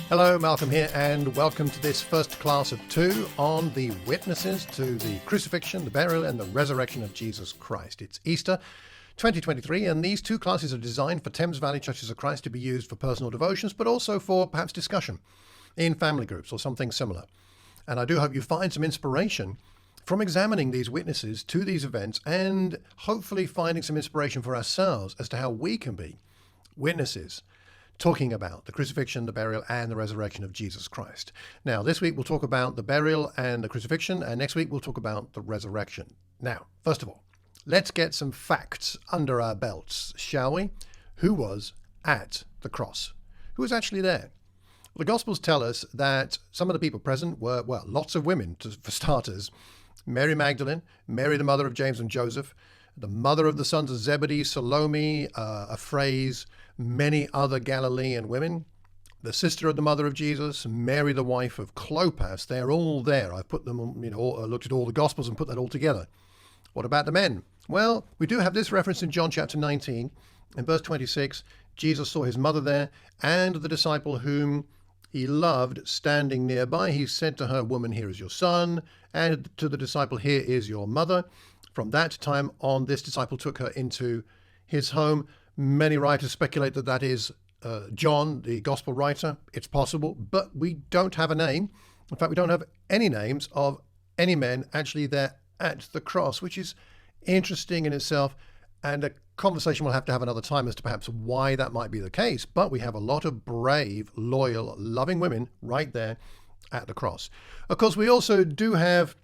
Hello, Malcolm here, and welcome to this first class of two on the witnesses to the crucifixion, the burial, and the resurrection of Jesus Christ. It's Easter 2023, and these two classes are designed for Thames Valley Churches of Christ to be used for personal devotions, but also for perhaps discussion in family groups or something similar. And I do hope you find some inspiration from examining these witnesses to these events and hopefully finding some inspiration for ourselves as to how we can be witnesses talking about the crucifixion, the burial, and the resurrection of Jesus Christ. Now, this week we'll talk about the burial and the crucifixion, and next week we'll talk about the resurrection. Now, first of all, let's get some facts under our belts, shall we? Who was at the cross? Who was actually there? The Gospels tell us that some of the people present were, well, lots of women, for starters. Mary Magdalene, Mary the mother of James and Joseph, the mother of the sons of Zebedee, Salome, a phrase, many other Galilean women, the sister of the mother of Jesus, Mary the wife of Clopas. They're all there. I've put them, looked at all the Gospels and put that all together. What about the men? Well, we do have this reference in John chapter 19. In verse 26, Jesus saw his mother there and the disciple whom he loved standing nearby. He said to her, "Woman, here is your son," and to the disciple, "Here is your mother." From that time on, this disciple took her into his home. Many writers speculate that that is John, the gospel writer. It's possible, but we don't have a name. In fact, we don't have any names of any men actually there at the cross, which is interesting in itself, and a conversation we'll have to have another time as to perhaps why that might be the case. But we have a lot of brave, loyal, loving women right there at the cross. Of course, we also do have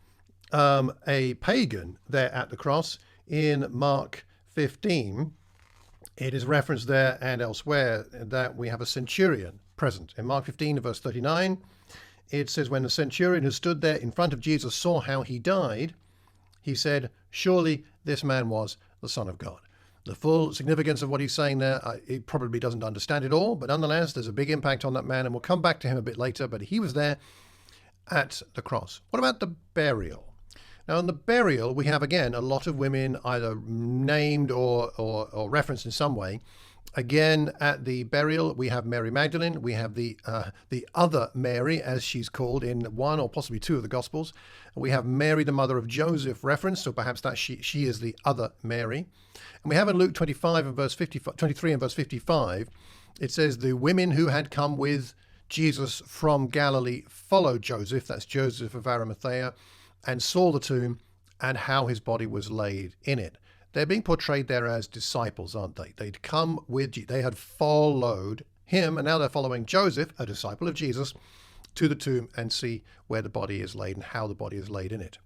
a pagan there at the cross in Mark 15. It is referenced there and elsewhere that we have a centurion present. In Mark 15, verse 39, it says, "When the centurion who stood there in front of Jesus saw how he died, he said, 'Surely this man was the Son of God.'" The full significance of what he's saying there, he probably doesn't understand it all, but nonetheless, there's a big impact on that man, and we'll come back to him a bit later, but he was there at the cross. What about the burial? Now, in the burial, we have, again, a lot of women either named or referenced in some way. Again, at the burial, we have Mary Magdalene. We have the other Mary, as she's called in one or possibly two of the Gospels. We have Mary, the mother of Joseph, referenced, so perhaps that she is the other Mary. And we have in Luke 25 and verse 55, 23 and verse 55, it says, "The women who had come with Jesus from Galilee followed Joseph," that's Joseph of Arimathea, "and saw the tomb and how his body was laid in it." They're being portrayed there as disciples, aren't they? They'd come with, they had followed him, and now they're following Joseph, a disciple of Jesus, to the tomb and see where the body is laid and how the body is laid in it.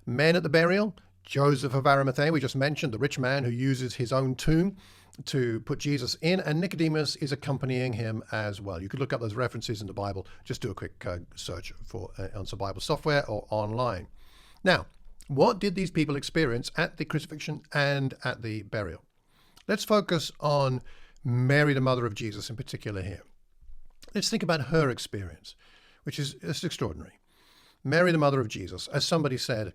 Men at the burial, Joseph of Arimathea, we just mentioned, the rich man who uses his own tomb to put Jesus in, and Nicodemus is accompanying him as well. You could look up those references in the Bible. Just do a quick search for on some Bible software or online. Now, what did these people experience at the crucifixion and at the burial? Let's focus on Mary, the mother of Jesus, in particular here. Let's think about her experience, which is extraordinary. Mary, the mother of Jesus, as somebody said,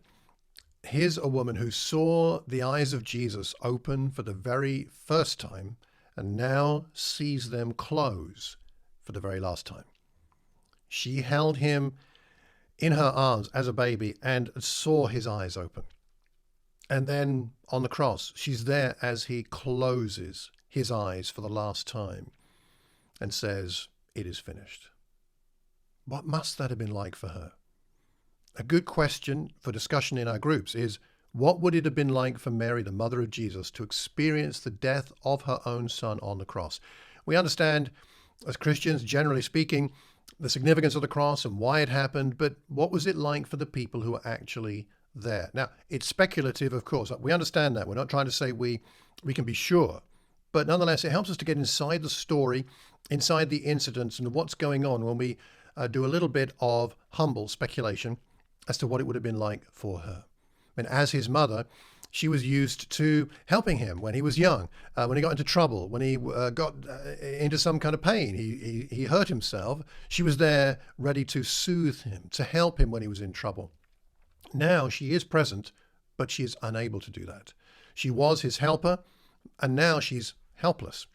here's a woman who saw the eyes of Jesus open for the very first time and now sees them close for the very last time. She held him in her arms as a baby and saw his eyes open. And then on the cross, she's there as he closes his eyes for the last time and says, "It is finished." What must that have been like for her? A good question for discussion in our groups is, what would it have been like for Mary, the mother of Jesus, to experience the death of her own son on the cross? We understand, as Christians, generally speaking, the significance of the cross and why it happened, but what was it like for the people who were actually there? Now, it's speculative, of course. We understand that. We're not trying to say we can be sure. But nonetheless, it helps us to get inside the story, inside the incidents, and what's going on when we do a little bit of humble speculation as to what it would have been like for her. And as his mother, she was used to helping him when he was young, when he got into trouble, when he got into some kind of pain, he hurt himself. She was there ready to soothe him, to help him when he was in trouble. Now she is present, but she is unable to do that. She was his helper, and now she's helpless.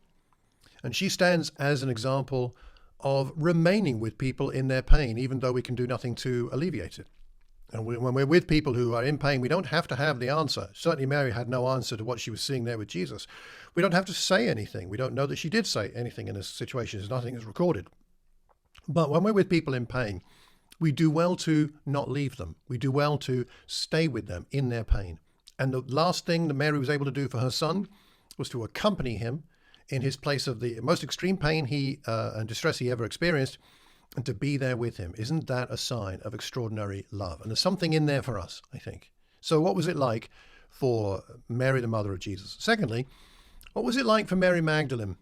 And she stands as an example of remaining with people in their pain, even though we can do nothing to alleviate it. And when we're with people who are in pain, we don't have to have the answer. Certainly Mary had no answer to what she was seeing there with Jesus. We don't have to say anything. We don't know that she did say anything in this situation, as nothing is recorded. But when we're with people in pain, we do well to not leave them. We do well to stay with them in their pain. And the last thing that Mary was able to do for her son was to accompany him in his place of the most extreme pain and distress he ever experienced, and to be there with him. Isn't that a sign of extraordinary love? And there's something in there for us, I think. So what was it like for Mary, the mother of Jesus? Secondly, what was it like for Mary Magdalene?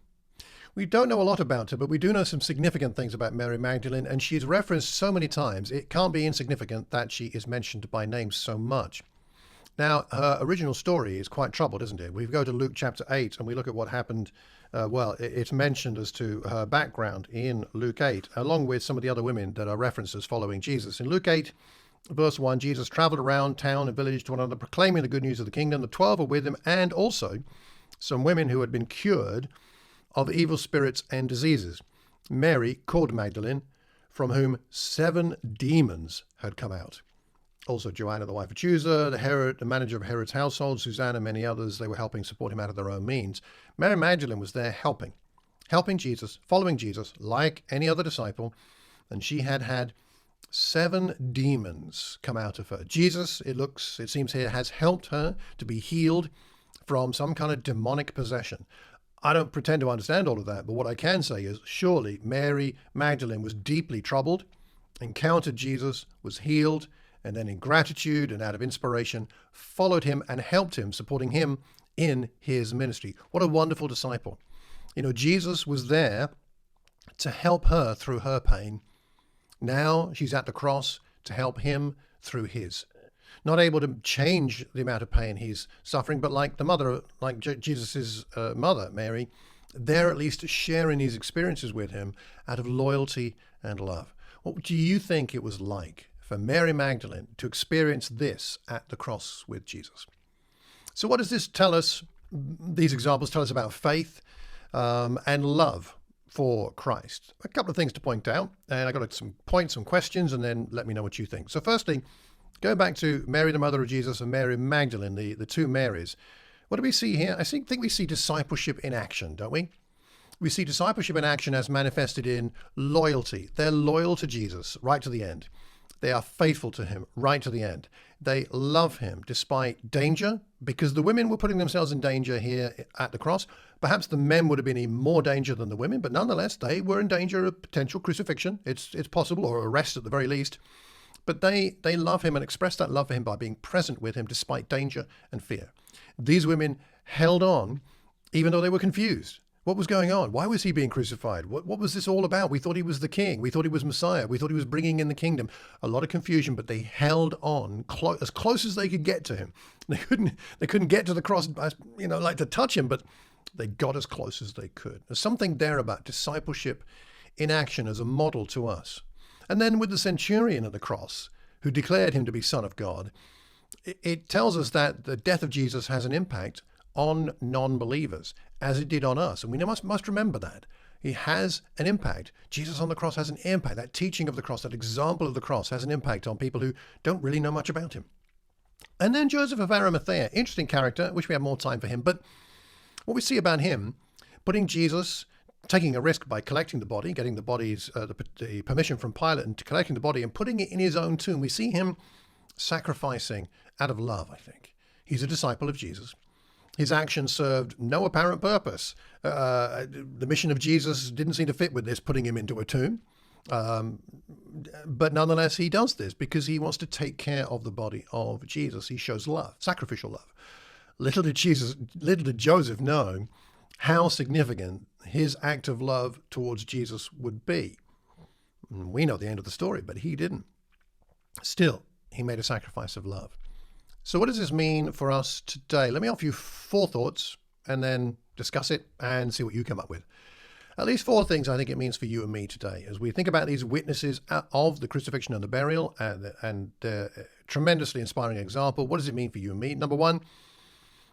We don't know a lot about her, but we do know some significant things about Mary Magdalene, and she's referenced so many times, it can't be insignificant that she is mentioned by name so much. Now, her original story is quite troubled, isn't it? We go to Luke chapter 8 and we look at what happened. It's mentioned as to her background in Luke 8, along with some of the other women that are referenced as following Jesus. In Luke 8, verse 1, Jesus traveled around town and village to one another, proclaiming the good news of the kingdom. The 12 were with him, and also some women who had been cured of evil spirits and diseases. Mary, called Magdalene, from whom 7 demons had come out. Also Joanna, the wife of Chusa, the manager of Herod's household, Susanna, many others. They were helping support him out of their own means. Mary Magdalene was there helping Jesus, following Jesus like any other disciple. And she had 7 demons come out of her. Jesus, it seems here, has helped her to be healed from some kind of demonic possession. I don't pretend to understand all of that, but what I can say is surely Mary Magdalene was deeply troubled, encountered Jesus, was healed, and then in gratitude and out of inspiration, followed him and helped him, supporting him in his ministry. What a wonderful disciple. You know, Jesus was there to help her through her pain. Now she's at the cross to help him through his. Not able to change the amount of pain he's suffering, but like Jesus' mother, Mary, they're at least sharing these experiences with him out of loyalty and love. What do you think it was like for Mary Magdalene to experience this at the cross with Jesus? So what does this tell us? These examples tell us about faith and love for Christ. A couple of things to point out, and I got some points, some questions, and then let me know what you think. So firstly, go back to Mary, the mother of Jesus, and Mary Magdalene, the two Marys. What do we see here? I think we see discipleship in action, don't we? We see discipleship in action as manifested in loyalty. They're loyal to Jesus right to the end. They are faithful to him right to the end. They love him despite danger, because the women were putting themselves in danger here at the cross. Perhaps the men would have been in more danger than the women, but nonetheless, they were in danger of potential crucifixion. It's possible, or arrest at the very least. But they love him and express that love for him by being present with him despite danger and fear. These women held on even though they were confused. What was going on? Why was he being crucified? What was this all about? We thought he was the king. We thought he was Messiah. We thought he was bringing in the kingdom. A lot of confusion, but they held on as close as they could get to him. They couldn't get to the cross, like to touch him, but they got as close as they could. There's something there about discipleship in action as a model to us. And then with the centurion at the cross, who declared him to be Son of God, it tells us that the death of Jesus has an impact on non-believers, as it did on us. And we must remember that. He has an impact. Jesus on the cross has an impact. That teaching of the cross, that example of the cross has an impact on people who don't really know much about him. And then Joseph of Arimathea, interesting character. Wish we had more time for him. But what we see about him, putting Jesus, taking a risk by collecting the body, getting the body's the permission from Pilate and collecting the body and putting it in his own tomb. We see him sacrificing out of love, I think. He's a disciple of Jesus. His action served no apparent purpose. The mission of Jesus didn't seem to fit with this, putting him into a tomb. But nonetheless, he does this because he wants to take care of the body of Jesus. He shows love, sacrificial love. Little did Joseph know how significant his act of love towards Jesus would be. We know the end of the story, but he didn't. Still, he made a sacrifice of love. So what does this mean for us today? Let me offer you 4 thoughts and then discuss it and see what you come up with. At least 4 things I think it means for you and me today as we think about these witnesses of the crucifixion and the burial and the tremendously inspiring example. What does it mean for you and me? Number 1,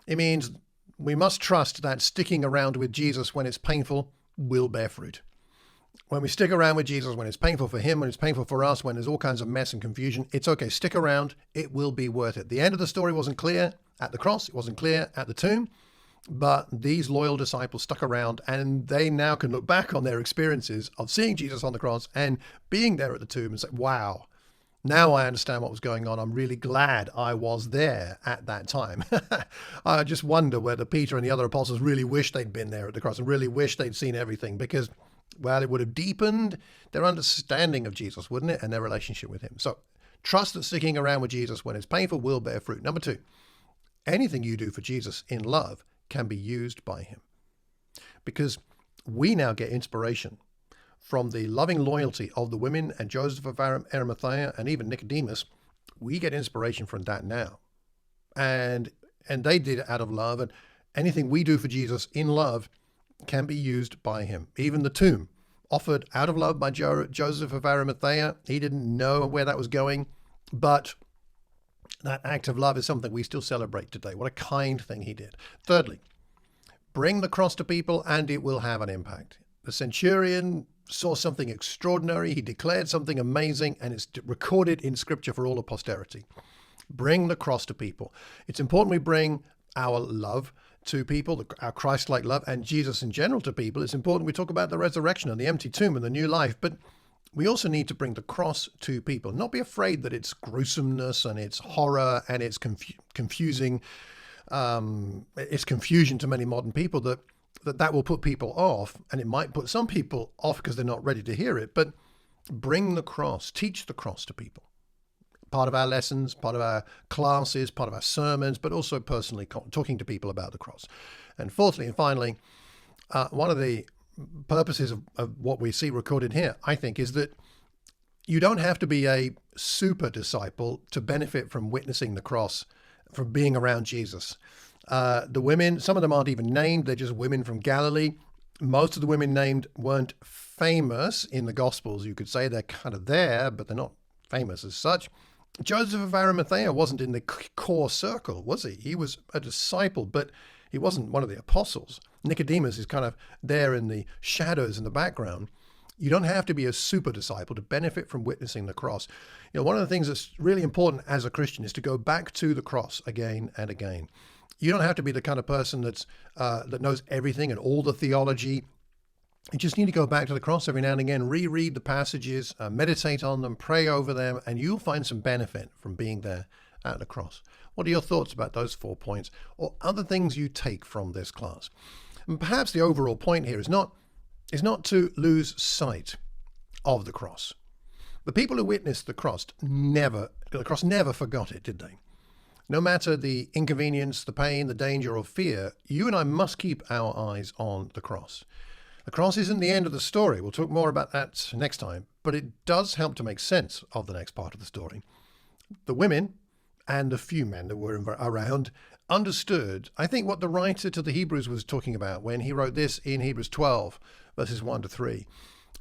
it means we must trust that sticking around with Jesus when it's painful will bear fruit. When we stick around with Jesus, when it's painful for him, when it's painful for us, when there's all kinds of mess and confusion, it's okay. Stick around. It will be worth it. The end of the story wasn't clear at the cross. It wasn't clear at the tomb. But these loyal disciples stuck around, and they now can look back on their experiences of seeing Jesus on the cross and being there at the tomb and say, wow, now I understand what was going on. I'm really glad I was there at that time. I just wonder whether Peter and the other apostles really wished they'd been there at the cross and really wished they'd seen everything, because, well, it would have deepened their understanding of Jesus, wouldn't it? And their relationship with him. So trust that sticking around with Jesus when it's painful will bear fruit. Number 2, anything you do for Jesus in love can be used by him, because we now get inspiration from the loving loyalty of the women and Joseph of Arimathea and even Nicodemus. We get inspiration from that now. And they did it out of love. And anything we do for Jesus in love can be used by him. Even the tomb, offered out of love by Joseph of Arimathea. He didn't know where that was going, but that act of love is something we still celebrate today. What a kind thing he did. Thirdly, bring the cross to people and it will have an impact. The centurion saw something extraordinary. He declared something amazing, and it's recorded in Scripture for all of posterity. Bring the cross to people. It's important we bring our love to people, our Christ-like love, and Jesus in general to people. It's important we talk about the resurrection and the empty tomb and the new life, but we also need to bring the cross to people. Not be afraid that it's gruesomeness and it's horror and it's confusing. It's confusion to many modern people that will put people off, and it might put some people off because they're not ready to hear it. But bring the cross, teach the cross to people. Part of our lessons, part of our classes, part of our sermons, but also personally talking to people about the cross. And fourthly and finally, one of the purposes of what we see recorded here, I think, is that you don't have to be a super disciple to benefit from witnessing the cross, from being around Jesus. The women, some of them aren't even named. They're just women from Galilee. Most of the women named weren't famous in the Gospels, you could say. They're kind of there, but they're not famous as such. Joseph of Arimathea wasn't in the core circle, was he? He was a disciple, but he wasn't one of the apostles. Nicodemus is kind of there in the shadows in the background. You don't have to be a super disciple to benefit from witnessing the cross. You know, one of the things that's really important as a Christian is to go back to the cross again and again. You don't have to be the kind of person that knows everything and all the theology. You just need to go back to the cross every now and again, reread the passages, meditate on them, pray over them, and you'll find some benefit from being there at the cross. What are your thoughts about those 4 points, or other things you take from this class? And perhaps the overall point here is not to lose sight of the cross. The people who witnessed the cross never forgot it, did they? No matter the inconvenience, the pain, the danger, or fear, you and I must keep our eyes on the cross. The cross isn't the end of the story. We'll talk more about that next time, but it does help to make sense of the next part of the story. The women and the few men that were around understood, I think, what the writer to the Hebrews was talking about when he wrote this in Hebrews 12, verses 1 to 3.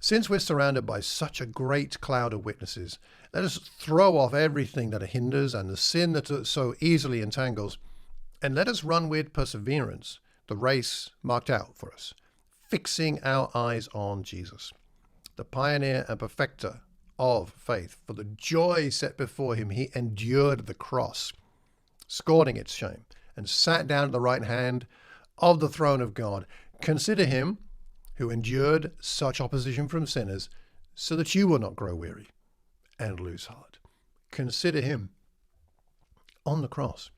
Since we're surrounded by such a great cloud of witnesses, let us throw off everything that hinders and the sin that so easily entangles, and let us run with perseverance the race marked out for us, fixing our eyes on Jesus, the pioneer and perfecter of faith. For the joy set before him, he endured the cross, scorning its shame, and sat down at the right hand of the throne of God. Consider him who endured such opposition from sinners, so that you will not grow weary and lose heart. Consider him on the cross.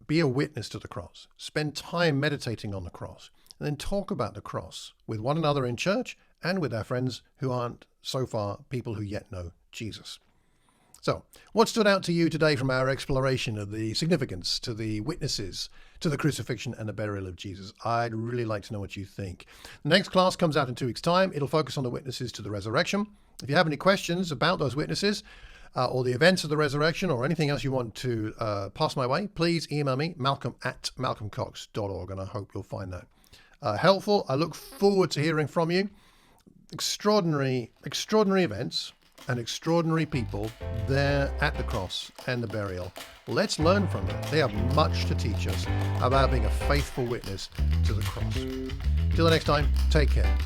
Be a witness to the cross. Spend time meditating on the cross, and then talk about the cross with one another in church and with our friends who aren't so far people who yet know Jesus. So, what stood out to you today from our exploration of the significance to the witnesses to the crucifixion and the burial of Jesus? I'd really like to know what you think. The next class comes out in 2 weeks' time. It'll focus on the witnesses to the resurrection. If you have any questions about those witnesses or the events of the resurrection or anything else you want to pass my way, please email me, malcolm@malcolmcox.org, and I hope you'll find that helpful. I look forward to hearing from you. Extraordinary events and extraordinary people there at the cross and the burial. Let's learn from them. They have much to teach us about being a faithful witness to the cross. Till the next time, take care.